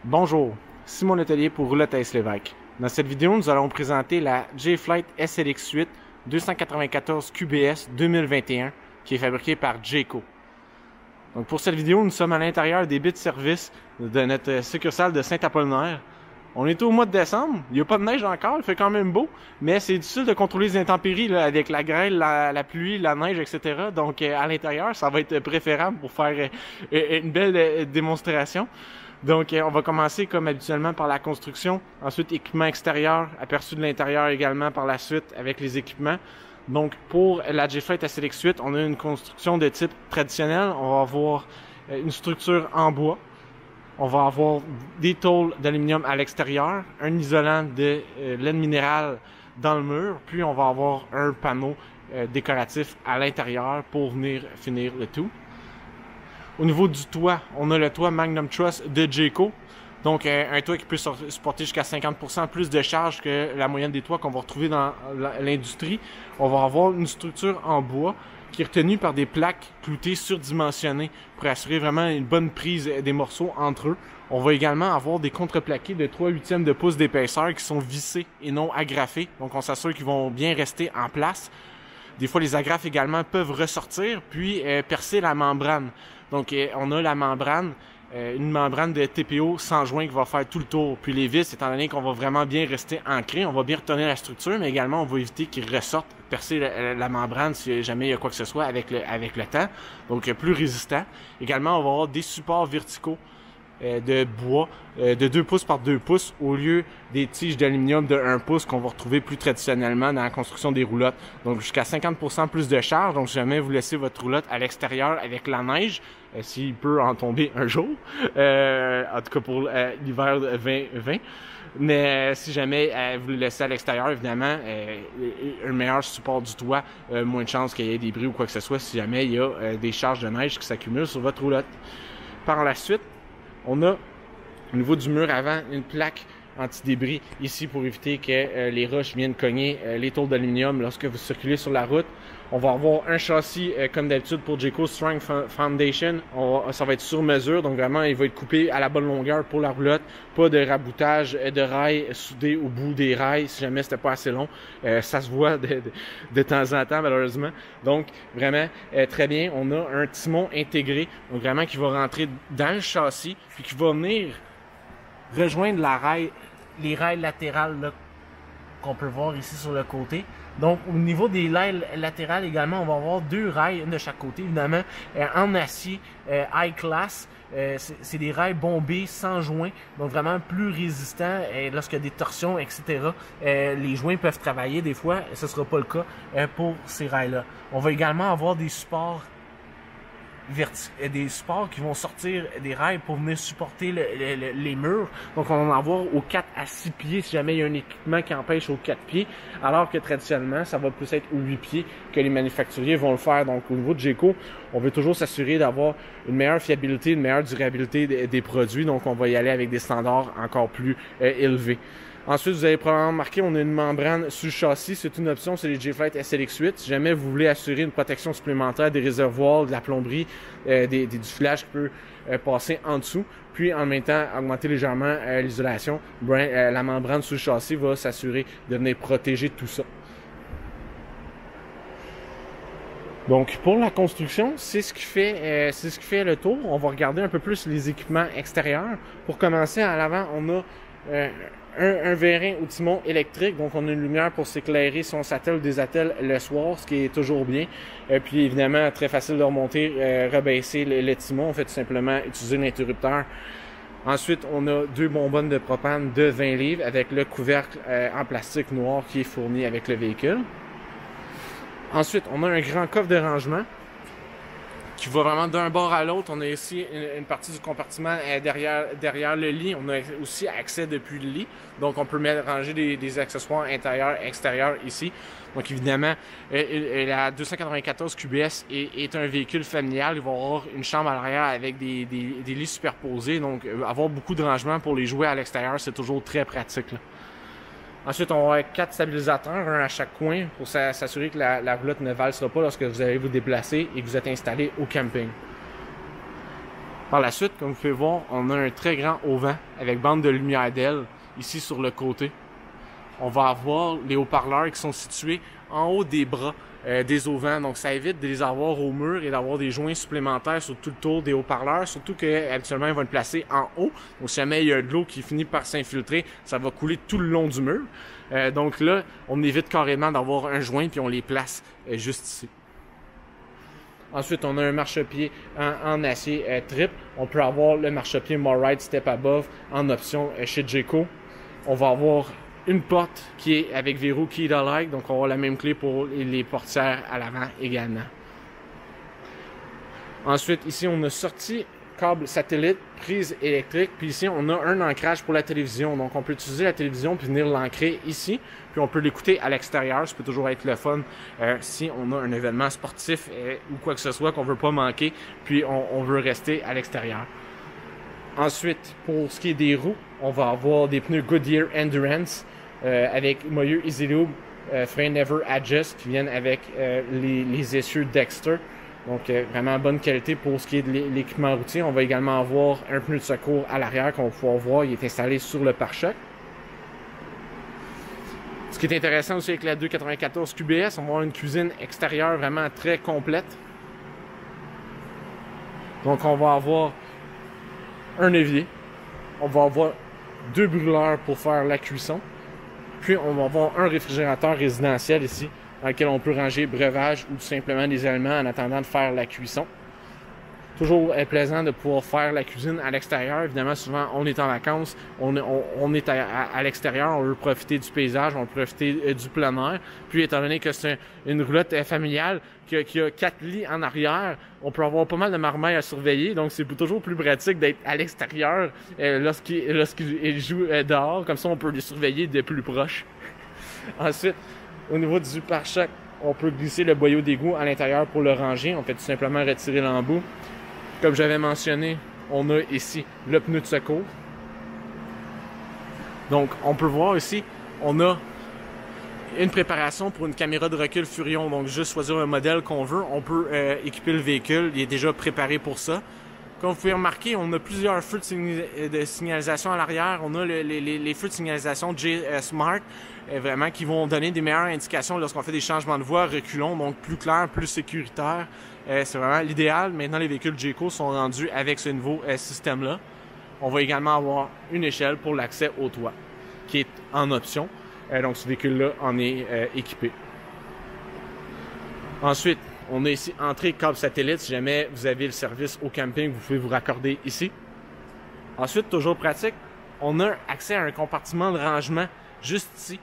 Bonjour, Simon Letelier pour Roulotte AS Lévesque. Dans cette vidéo, nous allons présenter la J-Flight SLX8 294 QBS 2021 qui est fabriquée par Jayco. Donc pour cette vidéo, nous sommes à l'intérieur des bits de service de notre succursale de Saint-Apollinaire. On est au mois de décembre, il n'y a pas de neige encore, il fait quand même beau, mais c'est difficile de contrôler les intempéries là, avec la grêle, la pluie, la neige, etc. Donc à l'intérieur, ça va être préférable pour faire une belle démonstration. Donc on va commencer comme habituellement par la construction, ensuite équipement extérieur, aperçu de l'intérieur également par la suite avec les équipements. Donc pour la J-Flight SLX8, on a une construction de type traditionnel, on va avoir une structure en bois. On va avoir des tôles d'aluminium à l'extérieur, un isolant de laine minérale dans le mur, puis on va avoir un panneau décoratif à l'intérieur pour venir finir le tout. Au niveau du toit, on a le toit Magnum Truss de Jayco. Donc un toit qui peut supporter jusqu'à 50% plus de charge que la moyenne des toits qu'on va retrouver dans l'industrie. On va avoir une structure en bois qui est retenue par des plaques cloutées surdimensionnées pour assurer vraiment une bonne prise des morceaux entre eux. On va également avoir des contreplaqués de 3/8 de pouce d'épaisseur qui sont vissés et non agrafés. Donc on s'assure qu'ils vont bien rester en place. Des fois, les agrafes également peuvent ressortir puis percer la membrane. Donc on a la membrane, une membrane de TPO sans joint qui va faire tout le tour. Puis les vis, étant donné qu'on va vraiment bien rester ancré, on va bien retenir la structure, mais également on va éviter qu'ils ressortent, percer la membrane si jamais il y a quoi que ce soit avec le temps. Donc plus résistant. Également, on va avoir des supports verticaux de bois de 2 pouces par 2 pouces au lieu des tiges d'aluminium de 1 pouce qu'on va retrouver plus traditionnellement dans la construction des roulottes. Donc jusqu'à 50% plus de charge. Donc si jamais vous laissez votre roulotte à l'extérieur avec la neige, s'il peut en tomber un jour, en tout cas pour l'hiver 2020. Mais si jamais vous le laissez à l'extérieur, évidemment, un meilleur support du toit, moins de chances qu'il y ait des bris ou quoi que ce soit si jamais il y a des charges de neige qui s'accumulent sur votre roulotte. Par la suite, on a au niveau du mur avant une plaque anti-débris ici pour éviter que les roches viennent cogner les tôles d'aluminium lorsque vous circulez sur la route. On va avoir un châssis comme d'habitude pour Jayco Strong Foundation. Ça va être sur mesure, donc vraiment il va être coupé à la bonne longueur pour la roulotte. Pas de raboutage de rails soudés au bout des rails si jamais c'était pas assez long. Ça se voit de temps en temps malheureusement. Donc vraiment très bien. On a un timon intégré, donc vraiment qui va rentrer dans le châssis puis qui va venir rejoindre les rails latérales qu'on peut voir ici sur le côté. Donc au niveau des rails latérales également, on va avoir 2 rails, une de chaque côté évidemment, en acier high class. C'est des rails bombés sans joints, donc vraiment plus résistants lorsqu'il y a des torsions, etc. Les joints peuvent travailler des fois, ce ne sera pas le cas pour ces rails-là. On va également avoir des supports qui vont sortir des rails pour venir supporter les murs. Donc on va en avoir aux 4 à 6 pieds si jamais il y a un équipement qui empêche aux 4 pieds, alors que traditionnellement ça va plus être aux 8 pieds que les manufacturiers vont le faire. Donc au niveau de Jayco, on veut toujours s'assurer d'avoir une meilleure fiabilité, une meilleure durabilité des produits, donc on va y aller avec des standards encore plus élevés. Ensuite, vous avez probablement remarqué, on a une membrane sous le châssis. C'est une option, c'est les J-Flight SLX8. Si jamais vous voulez assurer une protection supplémentaire des réservoirs, de la plomberie, du filage qui peut passer en dessous, puis en même temps augmenter légèrement l'isolation, la membrane sous le châssis va s'assurer de venir protéger tout ça. Donc pour la construction, c'est ce qui fait le tour. On va regarder un peu plus les équipements extérieurs. Pour commencer, à l'avant, on a un vérin au timon électrique, donc on a une lumière pour s'éclairer si on s'attelle ou désattelle le soir, ce qui est toujours bien. Puis évidemment, très facile de remonter, rebaisser le timon. On fait tout simplement utiliser l'interrupteur. Ensuite, on a 2 bonbonnes de propane de 20 livres avec le couvercle en plastique noir qui est fourni avec le véhicule. Ensuite, on a un grand coffre de rangement qui va vraiment d'un bord à l'autre. On a ici une partie du compartiment derrière le lit. On a aussi accès depuis le lit. Donc, on peut ranger des accessoires intérieurs, extérieurs ici. Donc, évidemment, la 294 QBS est un véhicule familial. Il va y avoir une chambre à l'arrière avec des lits superposés. Donc, avoir beaucoup de rangement pour les jouets à l'extérieur, c'est toujours très pratique, là. Ensuite, on va avoir 4 stabilisateurs, un à chaque coin, pour s'assurer que la roulotte ne valsera pas lorsque vous allez vous déplacer et que vous êtes installé au camping. Par la suite, comme vous pouvez voir, on a un très grand auvent avec bande de lumière d'aile ici sur le côté. On va avoir les haut-parleurs qui sont situés en haut des bras des auvents. Donc ça évite de les avoir au mur et d'avoir des joints supplémentaires sur tout le tour des haut-parleurs. Surtout qu'habituellement, ils vont être placés en haut. Donc si jamais il y a de l'eau qui finit par s'infiltrer, ça va couler tout le long du mur. Donc là, on évite carrément d'avoir un joint puis on les place juste ici. Ensuite, on a un marchepied en acier triple. On peut avoir le marchepied MORryde Step Above en option chez Jayco. On va avoir une porte qui est avec verrou key-alike, donc on va avoir la même clé pour les portières à l'avant également. Ensuite, ici, on a sorti câble satellite, prise électrique, puis ici, on a un ancrage pour la télévision. Donc, on peut utiliser la télévision puis venir l'ancrer ici, puis on peut l'écouter à l'extérieur. Ça peut toujours être le fun si on a un événement sportif ou quoi que ce soit qu'on veut pas manquer, puis on veut rester à l'extérieur. Ensuite, pour ce qui est des roues, on va avoir des pneus Goodyear Endurance avec moyeu Easy Lube, frein Never Adjust qui viennent avec les essieux Dexter. Donc, vraiment bonne qualité pour ce qui est de l'équipement routier. On va également avoir un pneu de secours à l'arrière qu'on va pouvoir voir. Il est installé sur le pare-choc. Ce qui est intéressant aussi avec la 294 QBS, on va avoir une cuisine extérieure vraiment très complète. Donc, on va avoir un évier. On va avoir 2 brûleurs pour faire la cuisson. Puis, on va avoir un réfrigérateur résidentiel ici, dans lequel on peut ranger breuvage ou tout simplement des aliments en attendant de faire la cuisson. Toujours plaisant de pouvoir faire la cuisine à l'extérieur. Évidemment, souvent, on est en vacances, on est à l'extérieur, on veut profiter du paysage, on veut profiter du plein air. Puis, étant donné que c'est une roulotte familiale qui a 4 lits en arrière, on peut avoir pas mal de marmailles à surveiller. Donc, c'est toujours plus pratique d'être à l'extérieur lorsqu'ils jouent dehors. Comme ça, on peut les surveiller de plus proche. Ensuite, au niveau du pare-choc, on peut glisser le boyau d'égout à l'intérieur pour le ranger. On fait tout simplement retirer l'embout. Comme j'avais mentionné, on a ici le pneu de secours. Donc, on peut voir ici, on a une préparation pour une caméra de recul Furion. Donc, juste choisir un modèle qu'on veut. On peut équiper le véhicule. Il est déjà préparé pour ça. Comme vous pouvez remarquer, on a plusieurs feux de signalisation à l'arrière. On a les feux de signalisation J-Smart, vraiment qui vont donner des meilleures indications lorsqu'on fait des changements de voie, reculons, donc plus clair, plus sécuritaire. C'est vraiment l'idéal. Maintenant, les véhicules Jayco sont rendus avec ce nouveau système-là. On va également avoir une échelle pour l'accès au toit, qui est en option. Donc, ce véhicule-là en est équipé. Ensuite, on a ici entrée câble satellite. Si jamais vous avez le service au camping, vous pouvez vous raccorder ici. Ensuite, toujours pratique, on a accès à un compartiment de rangement juste ici.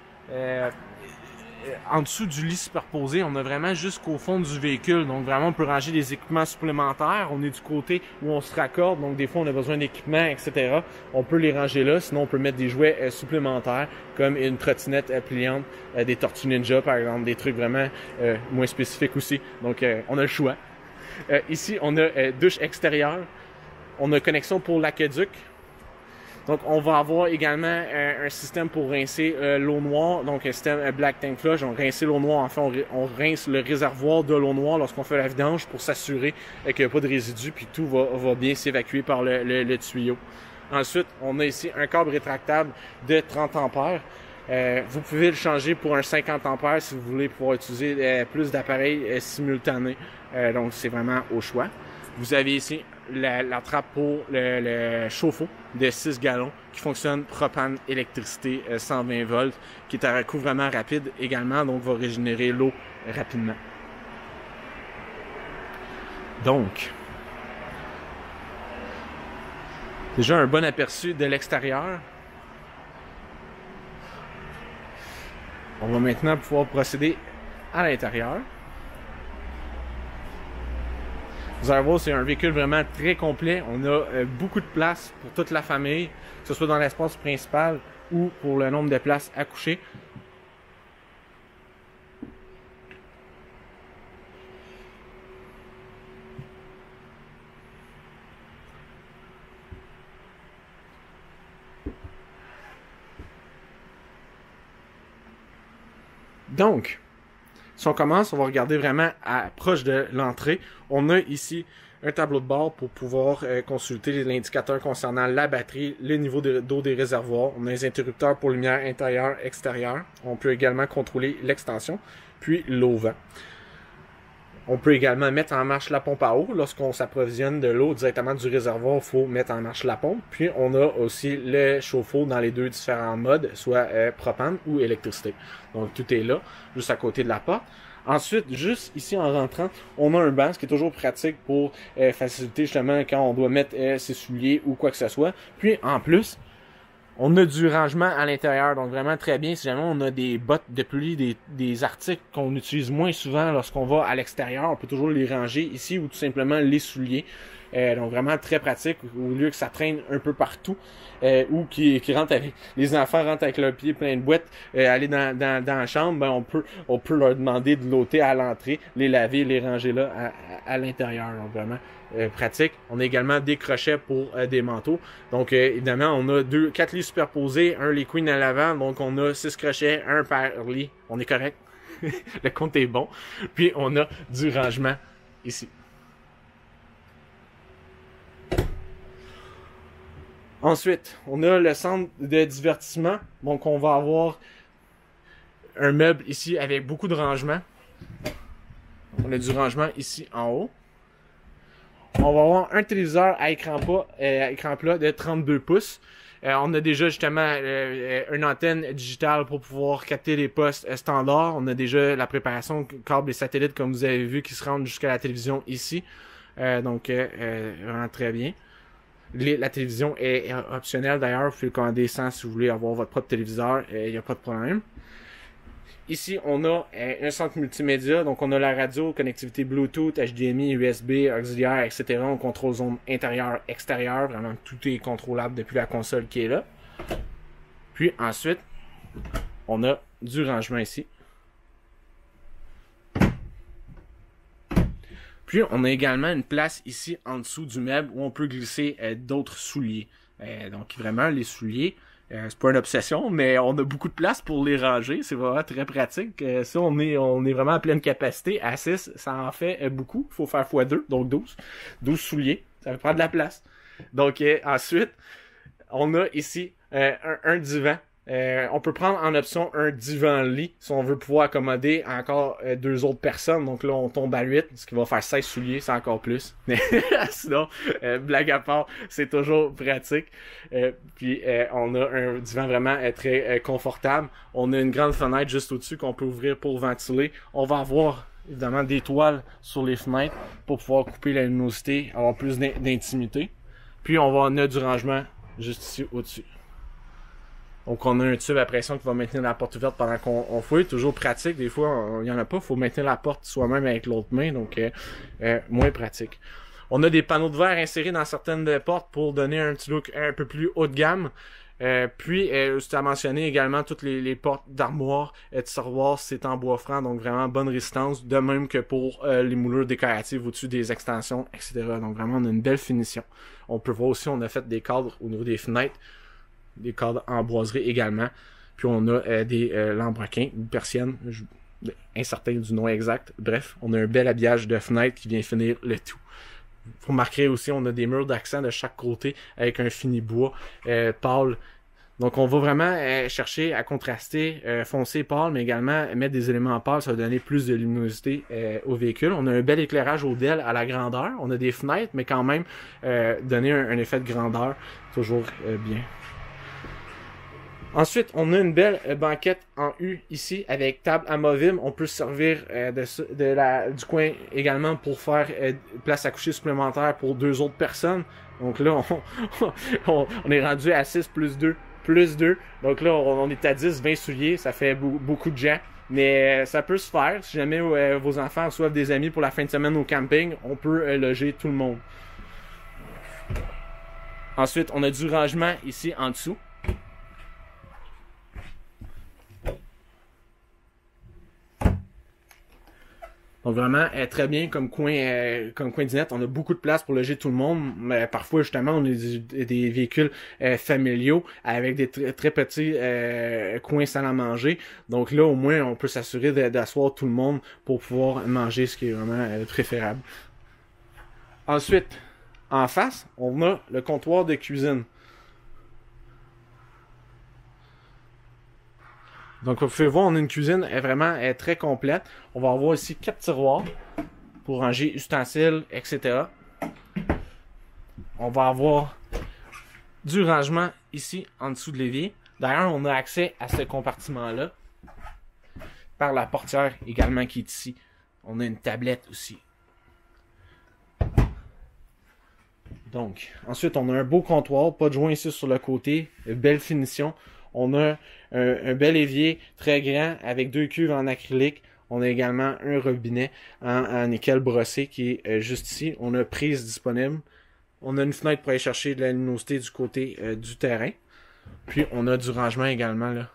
En dessous du lit superposé, on a vraiment jusqu'au fond du véhicule. Donc vraiment, on peut ranger des équipements supplémentaires. On est du côté où on se raccorde. Donc des fois, on a besoin d'équipements, etc. On peut les ranger là. Sinon, on peut mettre des jouets supplémentaires comme une trottinette pliante, des Tortues Ninja, par exemple. Des trucs vraiment moins spécifiques aussi. Donc, on a le choix. Ici, on a douche extérieure. On a connexion pour l'aqueduc. Donc, on va avoir également un système pour rincer l'eau noire, donc un système Black Tank Flush. On rince l'eau noire, enfin, on rince le réservoir de l'eau noire lorsqu'on fait la vidange pour s'assurer qu'il n'y a pas de résidus, puis tout va bien s'évacuer par le tuyau. Ensuite, on a ici un câble rétractable de 30 ampères. Vous pouvez le changer pour un 50 ampères si vous voulez pouvoir utiliser plus d'appareils simultanés. Donc, c'est vraiment au choix. Vous avez ici la trappe pour le chauffe-eau de 6 gallons qui fonctionne propane électricité 120 volts, qui est à recouvrement rapide également, donc va régénérer l'eau rapidement. Donc, déjà un bon aperçu de l'extérieur. On va maintenant pouvoir procéder à l'intérieur. Vous allez voir, c'est un véhicule vraiment très complet. On a beaucoup de place pour toute la famille, que ce soit dans l'espace principal ou pour le nombre de places à coucher. Donc, si on commence, on va regarder vraiment proche de l'entrée. On a ici un tableau de bord pour pouvoir consulter l'indicateur concernant la batterie, le niveau d'eau des réservoirs. On a les interrupteurs pour lumière intérieure, extérieure. On peut également contrôler l'extension, puis l'auvent. On peut également mettre en marche la pompe à eau. Lorsqu'on s'approvisionne de l'eau directement du réservoir, il faut mettre en marche la pompe. Puis on a aussi le chauffe-eau dans les deux différents modes, soit propane ou électricité. Donc tout est là, juste à côté de la porte. Ensuite, juste ici en rentrant, on a un banc, ce qui est toujours pratique pour faciliter justement quand on doit mettre ses souliers ou quoi que ce soit. Puis en plus, on a du rangement à l'intérieur, donc vraiment très bien. Si jamais on a des bottes de pluie, des articles qu'on utilise moins souvent lorsqu'on va à l'extérieur, on peut toujours les ranger ici ou tout simplement les souliers. Donc vraiment très pratique, au lieu que ça traîne un peu partout ou qui rentre avec les enfants rentrent avec leurs pieds plein de boîtes, aller dans la chambre, ben on peut leur demander de l'ôter à l'entrée, les laver, les ranger là à l'intérieur. Donc vraiment pratique. On a également des crochets pour des manteaux. Donc évidemment, on a 4 lits superposés, un lit queen à l'avant, donc on a 6 crochets, un par lit. On est correct. Le compte est bon. Puis on a du rangement ici. Ensuite, on a le centre de divertissement. Donc, on va avoir un meuble ici avec beaucoup de rangement. On a du rangement ici en haut. On va avoir un téléviseur à écran plat de 32 pouces. On a déjà justement une antenne digitale pour pouvoir capter les postes standards. On a déjà la préparation câble et satellite, comme vous avez vu, qui se rendent jusqu'à la télévision ici. Donc, vraiment très bien. La télévision est optionnelle d'ailleurs, vous pouvez le commander sans si vous voulez avoir votre propre téléviseur, il n'y a pas de problème. Ici, on a un centre multimédia, donc on a la radio, connectivité Bluetooth, HDMI, USB, auxiliaire, etc. On contrôle zone intérieure, extérieure, vraiment tout est contrôlable depuis la console qui est là. Puis ensuite, on a du rangement ici. Puis, on a également une place ici en dessous du meuble où on peut glisser d'autres souliers. Donc, vraiment, les souliers, c'est pas une obsession, mais on a beaucoup de place pour les ranger. C'est vraiment très pratique. Ça, on est vraiment à pleine capacité. À 6, ça en fait beaucoup. Il faut faire x2, donc 12. 12 souliers, ça va prendre de la place. Donc, ensuite, on a ici un divan. On peut prendre en option un divan-lit si on veut pouvoir accommoder encore 2 autres personnes. Donc là, on tombe à 8, ce qui va faire 16 souliers, c'est encore plus. Mais sinon, blague à part, c'est toujours pratique. Puis on a un divan vraiment très confortable. On a une grande fenêtre juste au-dessus qu'on peut ouvrir pour ventiler. On va avoir évidemment des toiles sur les fenêtres pour pouvoir couper la luminosité, avoir plus d'intimité. Puis on a du rangement juste ici au-dessus. Donc, on a un tube à pression qui va maintenir la porte ouverte pendant qu'on fouille. Toujours pratique. Des fois, il n'y en a pas. Il faut maintenir la porte soi-même avec l'autre main. Donc, moins pratique. On a des panneaux de verre insérés dans certaines portes pour donner un petit look un peu plus haut de gamme. Puis, c'est à mentionner également toutes les portes d'armoire et de tiroirs, c'est en bois franc. Donc, vraiment bonne résistance. De même que pour les moulures décoratives au-dessus des extensions, etc. Donc, vraiment, on a une belle finition. On peut voir aussi, on a fait des cadres au niveau des fenêtres. Des cadres en boiserie également. Puis on a des lambrequins ou persiennes, incertain du nom exact. Bref, on a un bel habillage de fenêtres qui vient finir le tout. Vous remarquerez aussi, on a des murs d'accent de chaque côté avec un fini bois pâle. Donc on va vraiment chercher à contraster foncé pâle, mais également mettre des éléments pâles, ça va donner plus de luminosité au véhicule. On a un bel éclairage au DEL à la grandeur. On a des fenêtres, mais quand même donner un effet de grandeur, toujours bien. Ensuite, on a une belle banquette en U ici avec table amovible. On peut se servir du coin également pour faire place à coucher supplémentaire pour 2 autres personnes. Donc là, on est rendu à 6 plus 2 plus 2. Donc là, on est à 10, 20 souliers. Ça fait beaucoup de gens. Mais ça peut se faire. Si jamais vos enfants reçoivent des amis pour la fin de semaine au camping, on peut loger tout le monde. Ensuite, on a du rangement ici en dessous. Donc vraiment très bien comme coin dinette. On a beaucoup de place pour loger tout le monde. Mais parfois justement on a des véhicules familiaux avec des très petits coins salle à manger. Donc là au moins on peut s'assurer d'asseoir tout le monde pour pouvoir manger, ce qui est vraiment préférable. Ensuite, en face, on a le comptoir de cuisine. Donc, vous pouvez voir, on a une cuisine vraiment très complète. On va avoir ici 4 tiroirs pour ranger ustensiles, etc. On va avoir du rangement ici, en dessous de l'évier. D'ailleurs, on a accès à ce compartiment-là par la portière également qui est ici. On a une tablette aussi. Donc, ensuite, on a un beau comptoir, pas de joint ici sur le côté, belle finition. On a un bel évier très grand avec 2 cuves en acrylique. On a également un robinet en nickel brossé qui est juste ici. On a prise disponible. On a une fenêtre pour aller chercher de la luminosité du côté du terrain. Puis, on a du rangement également, là,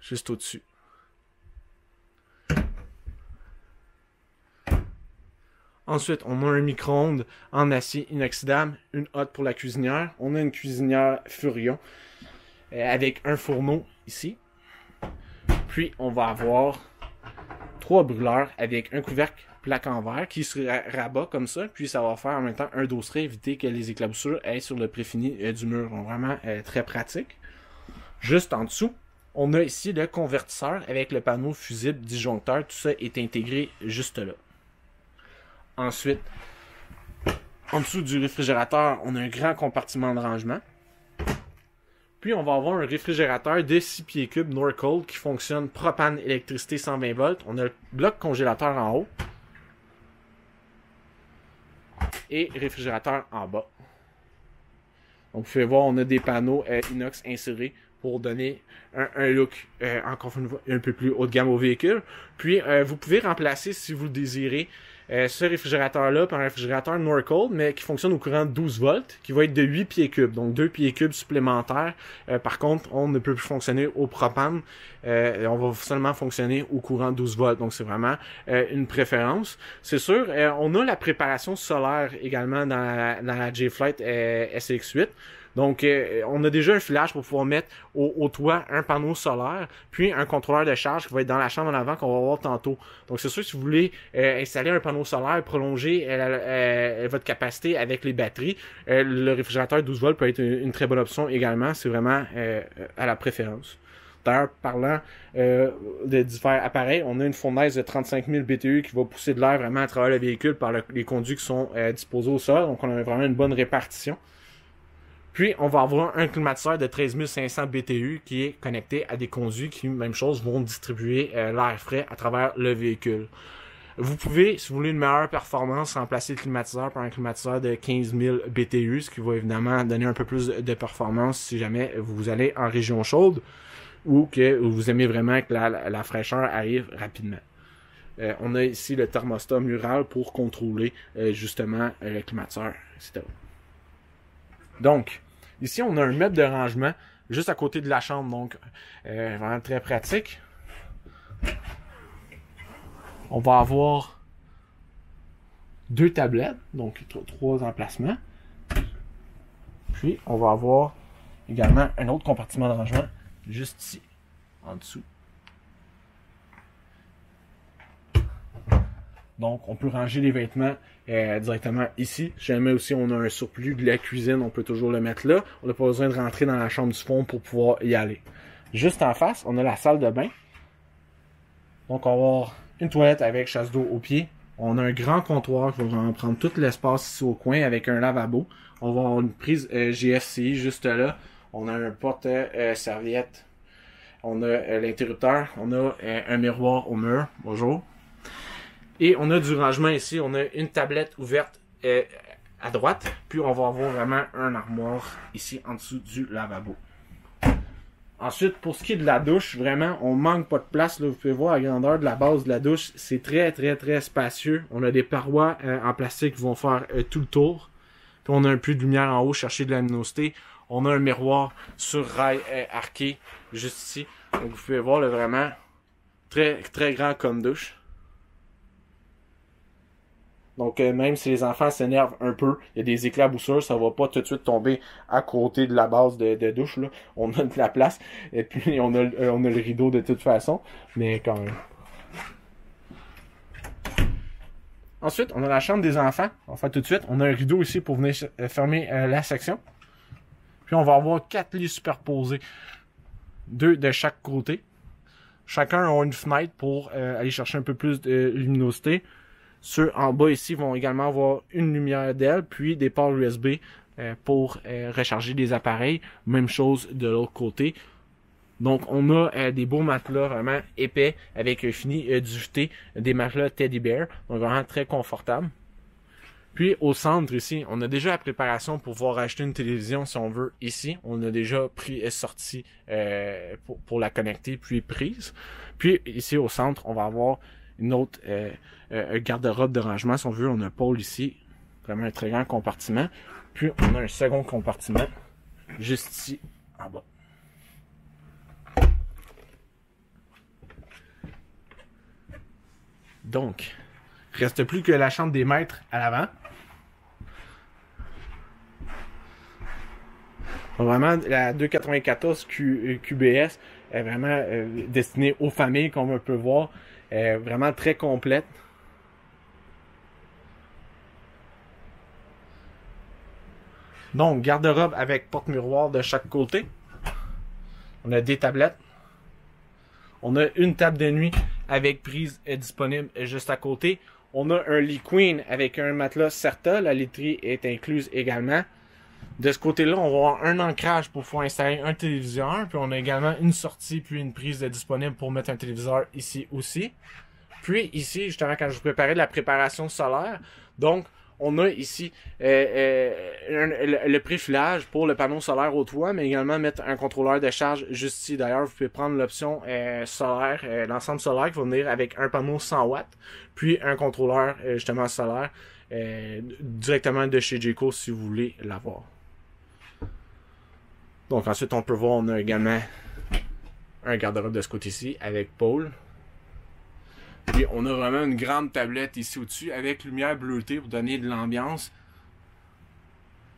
juste au-dessus. Ensuite, on a un micro-ondes en acier inoxydable, une hotte pour la cuisinière. On a une cuisinière Furion avec un fourneau ici. Puis, on va avoir 3 brûleurs avec un couvercle plaque en verre qui se rabat comme ça. Puis, ça va faire en même temps un dosseret, éviter que les éclaboussures aillent sur le préfini du mur. Donc, vraiment très pratique. Juste en dessous, on a ici le convertisseur avec le panneau fusible disjoncteur. Tout ça est intégré juste là. Ensuite, en dessous du réfrigérateur, on a un grand compartiment de rangement. Puis, on va avoir un réfrigérateur de 6 pieds cubes Norcold qui fonctionne propane, électricité 120 volts. On a le bloc congélateur en haut. Et réfrigérateur en bas. Donc, vous pouvez voir, on a des panneaux inox insérés pour donner un look encore une fois un peu plus haut de gamme au véhicule. Puis, vous pouvez remplacer, si vous le désirez, ce réfrigérateur-là par un réfrigérateur Norcold, mais qui fonctionne au courant de 12 volts, qui va être de 8 pieds cubes, donc 2 pieds cubes supplémentaires. Par contre, on ne peut plus fonctionner au propane, on va seulement fonctionner au courant de 12 volts, donc c'est vraiment une préférence. C'est sûr, on a la préparation solaire également dans la J-Flight SLX8. Donc, on a déjà un filage pour pouvoir mettre au toit un panneau solaire, puis un contrôleur de charge qui va être dans la chambre en avant qu'on va voir tantôt. Donc, c'est sûr, si vous voulez installer un panneau solaire, prolonger votre capacité avec les batteries, le réfrigérateur 12 volts peut être une très bonne option également. C'est vraiment à la préférence. D'ailleurs, parlant de divers appareils, on a une fournaise de 35 000 BTU qui va pousser de l'air vraiment à travers le véhicule par les conduits qui sont disposés au sol. Donc, on a vraiment une bonne répartition. Puis, on va avoir un climatiseur de 13 500 BTU qui est connecté à des conduits qui, même chose, vont distribuer l'air frais à travers le véhicule. Vous pouvez, si vous voulez une meilleure performance, remplacer le climatiseur par un climatiseur de 15 000 BTU, ce qui va évidemment donner un peu plus de performance si jamais vous allez en région chaude ou que vous aimez vraiment que la fraîcheur arrive rapidement. On a ici le thermostat mural pour contrôler justement le climatiseur, etc. Donc, ici, on a un meuble de rangement juste à côté de la chambre, donc vraiment très pratique. On va avoir 2 tablettes, donc 3 emplacements. Puis, on va avoir également un autre compartiment de rangement juste ici, en dessous. Donc, on peut ranger les vêtements directement ici. Si jamais aussi on a un surplus de la cuisine, on peut toujours le mettre là. On n'a pas besoin de rentrer dans la chambre du fond pour pouvoir y aller. Juste en face, on a la salle de bain. Donc, on va avoir une toilette avec chasse d'eau au pied. On a un grand comptoir qui va prendre tout l'espace ici au coin avec un lavabo. On va avoir une prise GFCI juste là. On a un porte-serviette. On a l'interrupteur. On a un miroir au mur. Bonjour. Et on a du rangement ici, on a une tablette ouverte à droite, puis on va avoir vraiment un armoire ici en dessous du lavabo. Ensuite, pour ce qui est de la douche, vraiment, on manque pas de place. Là, vous pouvez voir la grandeur de la base de la douche, c'est très très très spacieux. On a des parois en plastique qui vont faire tout le tour. Puis on a un puits de lumière en haut, chercher de la luminosité. On a un miroir sur rail arqué juste ici. Donc vous pouvez voir là, vraiment très très grand comme douche. Donc, même si les enfants s'énervent un peu, il y a des éclaboussures, ça va pas tout de suite tomber à côté de la base de douche, là. On a de la place, et puis on a le rideau de toute façon, mais quand même. Ensuite, on a la chambre des enfants. On va faire tout de suite. On a un rideau ici pour venir fermer la section. Puis on va avoir 4 lits superposés. 2 de chaque côté. Chacun a une fenêtre pour aller chercher un peu plus de luminosité. Ceux en bas ici vont également avoir une lumière d'aile, puis des ports USB pour recharger des appareils. Même chose de l'autre côté. Donc, on a des beaux matelas vraiment épais avec fini duveté, des matelas Teddy Bear. Donc, vraiment très confortable. Puis, au centre ici, on a déjà la préparation pour pouvoir acheter une télévision si on veut ici. On a déjà pris et sorti pour la connecter, puis prise. Puis, ici au centre, on va avoir une autre garde-robe de rangement. Si on veut, on a un pôle ici. Vraiment un très grand compartiment. Puis, on a un second compartiment juste ici en bas. Donc, reste plus que la chambre des maîtres à l'avant. Vraiment, la 294 QBS est vraiment destinée aux familles, comme on peut voir. Vraiment très complète. Donc, garde-robe avec porte-miroir de chaque côté. On a des tablettes. On a une table de nuit avec prise disponible juste à côté. On a un lit queen avec un matelas Certa. La literie est incluse également. De ce côté-là, on va avoir un ancrage pour pouvoir installer un téléviseur. Puis on a également une sortie puis une prise disponible pour mettre un téléviseur ici aussi. Puis ici, justement, quand je vous préparais de la préparation solaire, donc on a ici le préfilage pour le panneau solaire au toit, mais également mettre un contrôleur de charge juste ici. D'ailleurs, vous pouvez prendre l'option solaire, l'ensemble solaire qui va venir avec un panneau 100 watts, puis un contrôleur justement solaire directement de chez Jayco si vous voulez l'avoir. Donc ensuite, on peut voir, on a également un garde-robe de ce côté-ci avec pôle. Puis on a vraiment une grande tablette ici au-dessus avec lumière bleutée pour donner de l'ambiance.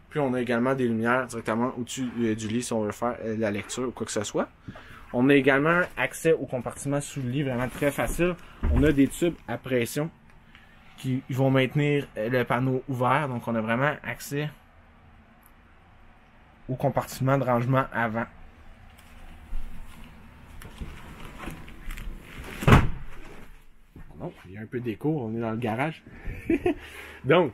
Puis on a également des lumières directement au-dessus du lit si on veut faire la lecture ou quoi que ce soit. On a également accès au compartiment sous le lit, vraiment très facile. On a des tubes à pression qui vont maintenir le panneau ouvert. Donc on a vraiment accès au compartiment de rangement avant. Oh, il y a un peu d'écho, on est dans le garage. Donc,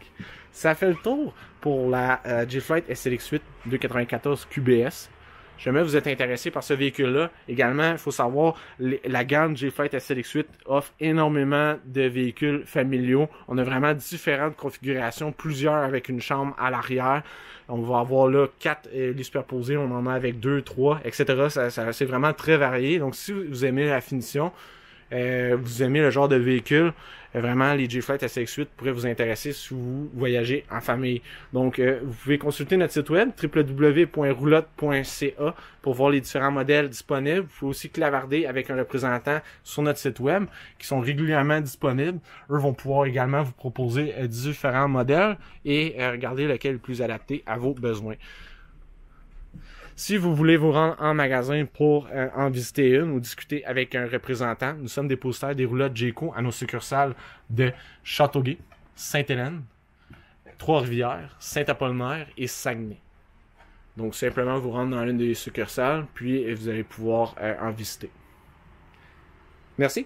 ça fait le tour pour la J-Flight SLX8 294 QBS. Si jamais vous êtes intéressé par ce véhicule-là, également, il faut savoir, la gamme J-Flight SLX8 offre énormément de véhicules familiaux. On a vraiment différentes configurations, plusieurs avec une chambre à l'arrière. On va avoir là 4 lits superposés, on en a avec 2, 3, etc. C'est vraiment très varié. Donc, si vous aimez la finition, vous aimez le genre de véhicule, vraiment les J-Flight SLX8 pourraient vous intéresser si vous voyagez en famille. Donc vous pouvez consulter notre site web www.roulotte.ca pour voir les différents modèles disponibles. Vous pouvez aussi clavarder avec un représentant sur notre site web qui sont régulièrement disponibles. Eux vont pouvoir également vous proposer différents modèles et regarder lequel est le plus adapté à vos besoins. Si vous voulez vous rendre en magasin pour en visiter une ou discuter avec un représentant, nous sommes dépositaires des roulottes Jayco à nos succursales de Châteauguay, Sainte-Hélène, Trois-Rivières, Saint-Apollinaire et Saguenay. Donc simplement vous rendre dans l'une des succursales, puis vous allez pouvoir en visiter. Merci.